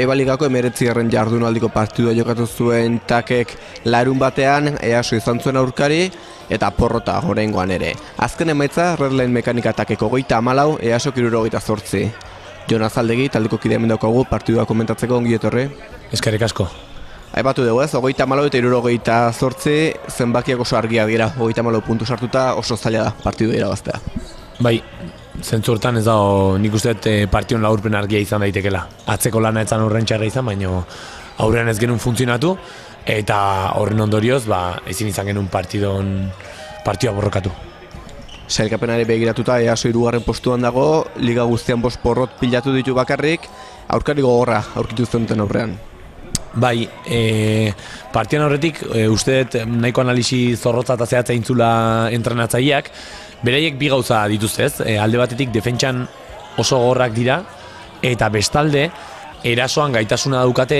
EVA Ligako 19. jardunaldiko partidua jokatu zuen Takek larun batean, EASO izan zuen aurkari, eta porrota oraingoan ere. Azken emaitza Redline Mekanika Takek 34, EASO 78. Jon Azaldegi, taldeko kidea hemen daukagu partidua komentatzeko, ongi etorri. Eskerrik asko. Aipatu dugu ez, 34 eta 78 zenbakiak oso argiak dira, 34 puntu sartuta oso zaila da partidua irabaztea. Bai, zentzu hortan ez dago nik uste partion laurpen argia izan daitekela. Atzeko lana etzan horren txarra izan, baina aurrean ez genuen funtzionatu, eta horren ondorioz ezin izan genuen partioa borrokatu. Sailkapenari begiratuta EASO 3. postuan dago, liga guztian 5 porrot pilatu ditu bakarrik, aurkari gogorra aurkitu zenuten aurrean. Bai, partian horretik uste dut nahiko analisi zorrotza eta zehatza intzula entrenatzaileak, beraiek bi gauza dituzte ez, alde batetik defentsan oso gogorrak dira, eta bestalde erasoan gaitasuna daukate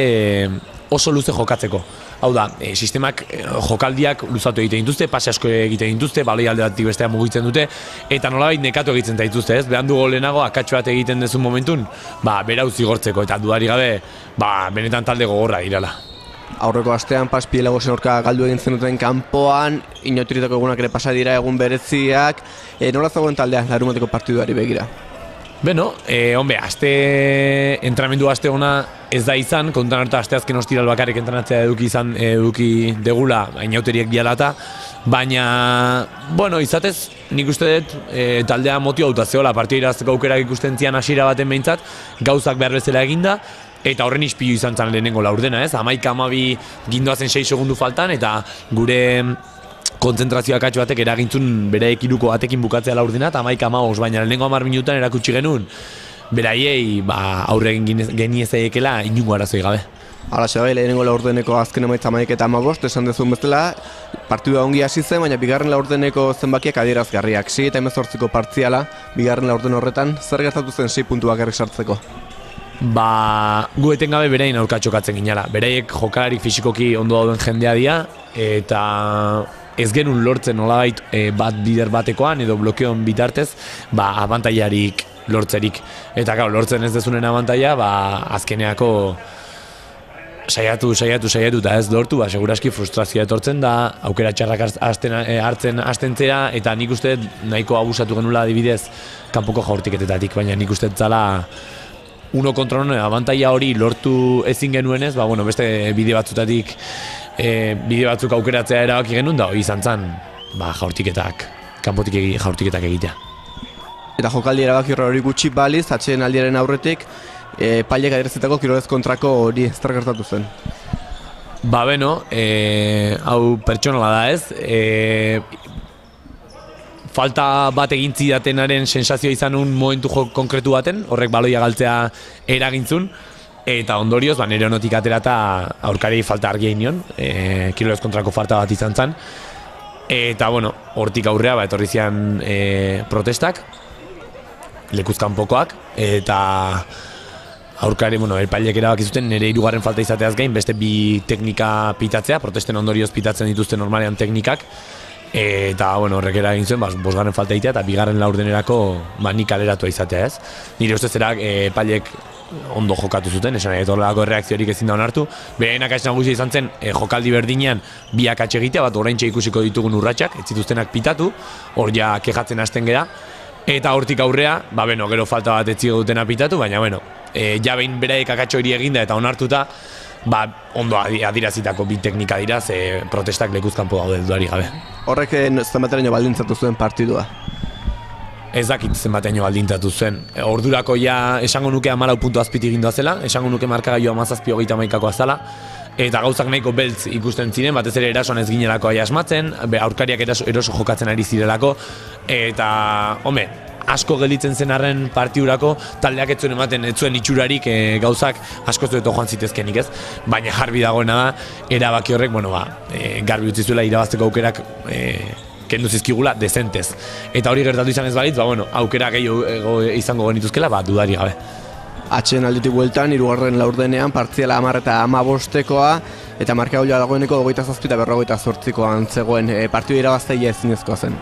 oso luze jokatzeko. Hau da, sistemak jokaldiak luzatu egiten dituzte, pase asko egiten dituzte, baloi alde batetik bestea mugitzen dute, eta nolabait nekatu egiten dituzte ez, behan dugu lehenago akatxo bat egiten dezun momentun, berau zigortzeko, eta dudari gabe, benetan talde gogorra irala. Aurreko astean Pas Pielagosen aurka galdu egin zenuten kanpoan, inotiritako egunak ere pasa dira egun bereziak, nola zegoen taldea larumateko partiduari begira? Beno, entrenamendu aste ona ez da izan, kontan hartu asteazken ostiral bakarrik entrenatzea eduki degula, inauteriek bialata, baina, izatez, nik uste dut taldea motibatuta zeola, partida irazteko aukerak ikusten zian hasiera baten behintzat, gauzak behar bezala eginda, eta horren ispilu izan zen lehenengo laurdena, ez? 11-12 gindoazen 6 segundu faltan, eta gure kontzentrazioa katxo batek eragintzun beraek 3 batekin bukatzea laurdena, eta 11-15, baina lehenengo 10 minutan erakutsi genuen, beraiei aurre egin geniezaiekela inungo arazoi gabe. Hala, bai, lehenengo laurdeneko azken emaitza 11 eta 15, esan dezun bezala, partidua ongi hasi zen, baina bigarren laurdeneko zenbakiak adierazgarriak. 6 eta 18ko partziala, bigarren laurden horretan, zer gertatu zen 6 puntu bakarrik sartzeko? Gu etengabe berain aurka txokatzen ginala. Beraiek jokalarik fisikoki ondo dauden jendea dira, eta ez genuen lortzen nolabait bat bider batekoan edo blokeon bitartez, abantailarik lortzerik. Eta lortzen ez dezunen abantaila, azkeneako saiatu eta ez lortu, seguraski frustrazioa etortzen da, aukera txarrak hartzen hastentzera, eta nik uste nahiko abusatu genula adibidez kanpoko jaurtiketetatik, baina nik uste zala uno kontra uno abantaila hori lortu ezin genuenez, beste bide batzutatik bide batzuk aukeratzea erabaki genuen da, hori izan zen jaurtiketak, kanpotik jaurtiketak egitea. Eta jokaldi erabaki hori gutxi baliz, atxeen aldiaren aurretik, pailek adierazitako kirolez kontrako hori zer gertatu zen? Hau pertsonala da ez, falta bat egin zidatenaren sensazioa izan un momentu konkretu baten, horrek baloia galtzea eragintzun, eta ondorioz, nire honotik aterata aurkari falta argia inion, kirolez kontrako falta bat izan zen, eta hortik aurrea etorri zian protestak, lekuzkanpokoak, eta aurkari, erpailek erabaki zuten nire 3. falta izateaz gain, beste 2 teknika pitatzea, protesten ondorioz pitatzen dituzte normalean teknikak, eta horrek eragin zuen, 5. falta egitea eta 2. laurdenerako nik kaleratua izatea ez. Nire ustez erpailek ondo jokatu zuten, esan horrelako erreakziorik ezin da onartu. Bere akats nagusia izan zen jokaldi berdinean 2 akats egitea, oraintxe ikusiko ditugun urratsak, ez zituztenak pitatu, hor ja kejatzen hasten gera, eta hortik aurrea, gero falta bat ez dutena pitatu, baina ja behin beraik akatxo hori eginda eta onartuta, ondo adirazitako 2 teknika dira, protestak lekuzkanpo daude dudarik gabe. Horrek zenbateraino baldintzatu zuen partidua? Ez dakit zenbateraino baldintzatu zuen. Ordurako ja esango nuke 14 puntu azpiti gindoa zela, esango nuke markagailu 17-31 azala, eta gauzak nahiko beltz ikusten ziren, batez ere erasoan ez ginelako aia asmatzen, aurkariak eroso jokatzen ari zirelako, eta, asko gelditzen zen arren partiurako, taldeak ez zuen ematen, ez zuen itxurarik gauzak asko zueto joan zitezkenik ez, baina jarbi dagoena da, erabaki horrek, garbi utzi zuela irabazteko aukerak kendu zizkigula dezentez. Eta hori gertatu izan ez balitz, aukera gehiago izango genituzkela, dudari gabe. Atxeen aldetik bueltan, 3. laurdenean, partziala 10 eta 15koa, eta markagailua dagoeneko 27 eta 48koan zegoen, partida irabazteia ezinezkoa zen.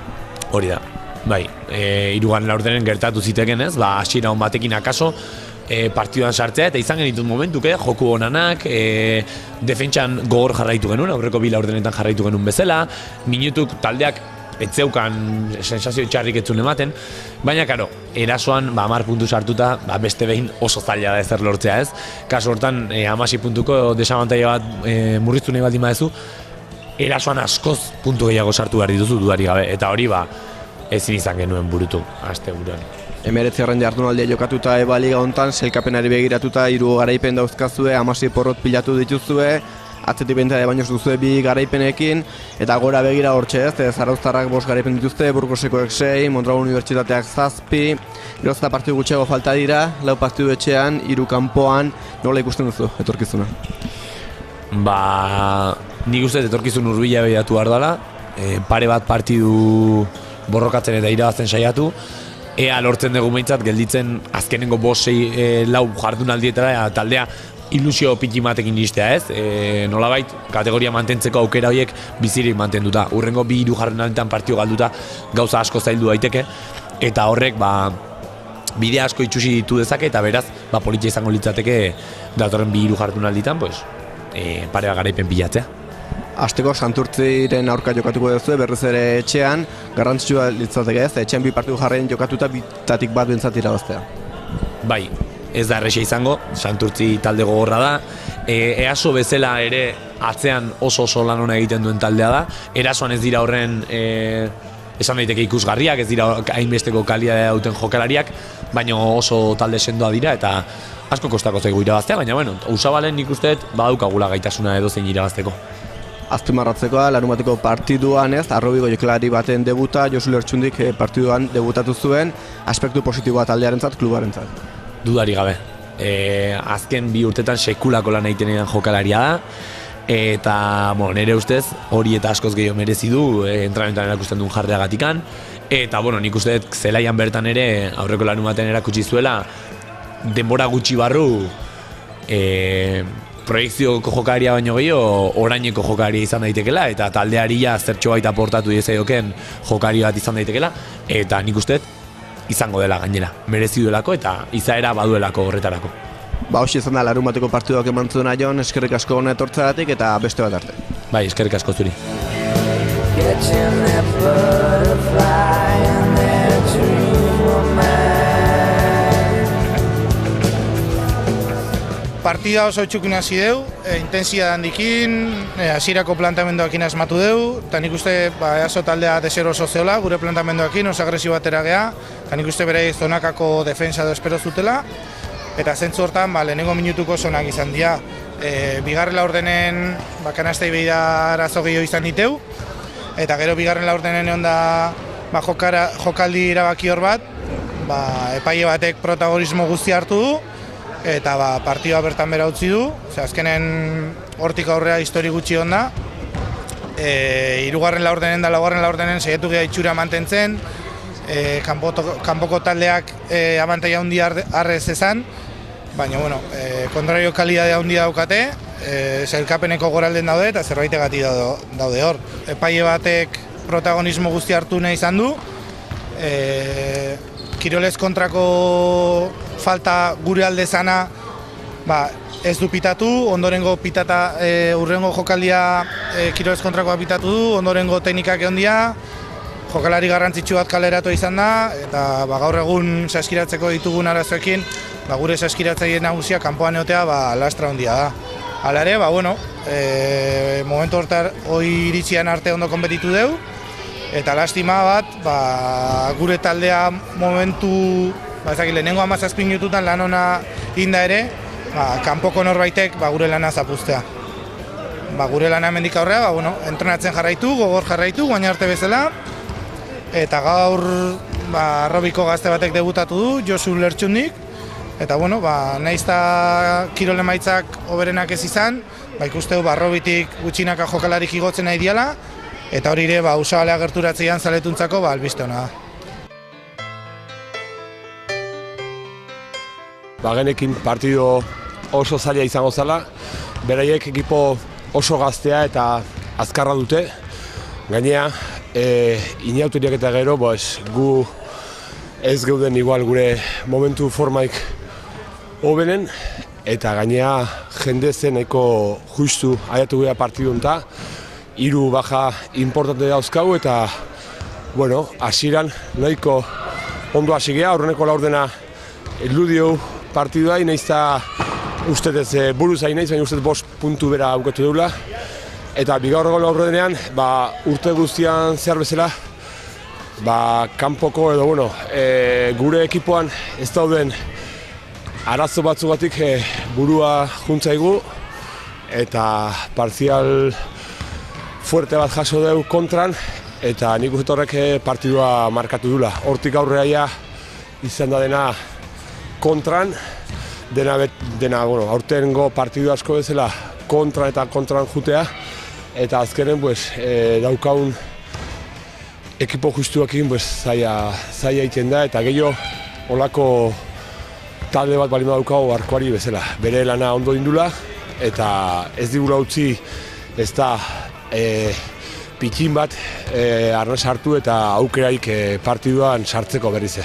Hori da. Bai, 3. laurdenen gertatu ziteken ez, hasiera on batekin akaso, partiduan sartzea, eta izan genitut momentuk, joku onanak, defentsan gogor jarraitu genuen, aurreko bi laurdenetan jarraitu genuen bezala, minutuk taldeak etzeukan sensazio txarrik etzun ematen, baina karo, erasoan 10 puntu sartuta, beste behin oso zaila da ezer lortzea ez. Kasu hortan 16 puntuko desabantaila bat murriztu nahi baldin badezu, erasoan askoz puntu gehiago sartu behar dituzu dudarik gabe, eta hori ezin izan genuen burutu, aste buruan. 19. jardunaldia jokatuta Liga hontan, sailkapenari begiratuta 3 garaipen dauzkazue, 16 porrot pilatu dituzue, atzetik bentada baino duzue 2 garaipenekin, eta gora begira hortxe ez, Zarauztarrak 5 garaipen dituzte, Burgosekoek 6, Mondragon Unibertsitateak 7, Gerozta partidu gutxiago falta dira, 4 partidu etxean, 3 kanpoan, nola ikusten duzu etorkizuna? Nik uste etorkizun hurbila behiratu behar dela, pare bat partidu borrokatzen eta irabazten saiatu, ea lortzen dugu behintzat gelditzen azkenengo 5-6 jardunaldietara taldea ilusio piki batekin iristea ez, nolabait kategoria mantentzeko aukera horiek bizirik mantenduta. Hurrengo 2-3 jardunaldietan partio galduta gauza asko zaildu daiteke, eta horrek bide asko itxusi ditu dezake, eta beraz politia izango litzateke datorren 2-3 jardunaldietan pare bat garaipen bilatzea. Asteko Santurtziren aurka jokatuko duzu, berriz ere etxean, garrantzitsua litzateke ez, etxean 2 partidu jarraien jokatuta bitatik bat bentsat irabaztea. Bai, ez da erresa izango, Santurtzi talde gogorra da, EASO bezala ere atzean oso lan ona egiten duen taldea da, erasoan ez dira horren esan daiteke ikusgarriak, ez dira hainbesteko kalitatea duten jokalariak, baina oso talde sendoa dira eta asko kostako zaigu irabaztea, baina Usabalen nik usteet badaukagula gaitasuna edozein irabazteko. Azpimarratzekoa, larunbateko partiduan ez, Arrobiko jokalari baten debuta, Josu Lertxundik partiduan debutatu zuen, aspektu positiboa taldearentzat, klubarentzat. Dudari gabe. Azken 2 urtetan sekulako lan egiten jokalaria da, eta nire ustez hori eta askoz gehiago merezi du entrenamentuan erakusten duen jarreagatikan, eta nik uste zelaian bertan ere aurreko larumaten erakutsi zuela denbora gutxi barru proiekzioko jokalaria baino gehiago oraineko jokalaria izan daitekela, eta taldeari zertxo baita aportatu diezaioken jokalari bat izan daitekela, eta nik uste izango dela gainera, merezi duelako eta izaera baduelako horretarako. Hoxe izan da larunbateko partiduak eman zuen Jon, eskerrik asko hona etortzagatik eta beste bat arte. Bai, eskerrik asko zuri. Partida oso txukin hasi deu, intensia handikin, hasierako plantamenduakin asmatu deu, eta nik uste EASO taldea deser oso zeola, gure plantamenduakin oso agresibo atera gea, eta nik uste bere zonakako defensa do espero zutela, eta zentzu hortan lehenengo minutuko zonak izan dira. Bigarren laurdenen kanastei behira arazo gehiago izan diteu, eta gero bigarren laurdenen egon da jokaldi erabaki hor bat, epaile batek protagonismo guztia hartu du, eta partidua bertan bera utzi du, azkenen hortik aurrea histori gutxi onda, 3. laurdenen da 4. laurdenen saiatu geha itxura mantentzen, kanpoko taldeak abantaila handia arrez ezan, baina kontrario kalidadea handia daukate, sailkapeneko goralden daude eta zerbaitegati daude hor. Epaile batek protagonismo guzti hartu nahi izan du, kirolez kontrako falta gure alde zana ez du pitatu, ondorengo pitata urrengo jokaldia kirolez kontrakoa pitatu du, ondorengo teknikak egon dira, jokalari garrantzitsu bat kaleratu izan da, eta gaur egun saskiratzeko ditugun arazoekin, gure saskiratzaile nagusia kanpoan egotea lastra handia da. Hala ere, momentu hortar hori iritsian arte ondo konbetitu deu, eta lastima bat, gure taldea momentu, lehenengo 17 minututan lan ona inda ere, kanpoko norbaitek gure lana zapuztea. Gure lana hemendik aurrea, entrenatzen jarraitu, gogor jarraitu, guaina arte bezala, eta gaur Arrobiko gazte batek debutatu du, Josu Lertxundik, eta nahiz eta kirol emaitzak hoberenak ez izan, ikusteu Arrobitik gutxinaka jokalarik igotzen nahi diala, eta hori ere Usabalea gerturatzean zaletuntzako albiste hona da. Genekin partido oso zaila izango zela, beraiek ekipo oso gaztea eta azkarra dute. Gainea, inauteriak eta gero, gu ez geuden igual gure momentu formaik hobenen, eta gainea jende zeneko justu aiatu gara partidu honta, 3 baja importante dauzkagu eta bueno, hasieran nahiko ondo hasi gea, aurreneko laurdena eludio partidua, nahiz eta uste ez buruz hain naiz, baina uste 5 puntu bera aukatu deula. Eta bigarreko laurdenean, urte guztian zehar bezala, kanpoko edo gure ekipoan ez dauden arazo batzugatik burua juntzaigu eta partzial fuerte bat jaso dugu kontran eta nik uste horrek partidua markatu dula. Hortik aurrera izan da dena kontran, dena aurtengo partidu asko bezala kontran jutea eta azkenen daukaun ekipo justuakin zaila egiten da eta gehiago olako talde bat balima daukago arkoari bezala. Bere lana ondo indula eta ez digula utzi ez da pitxin bat arnaz hartu eta aukeraik partiduan sartzeko berrize.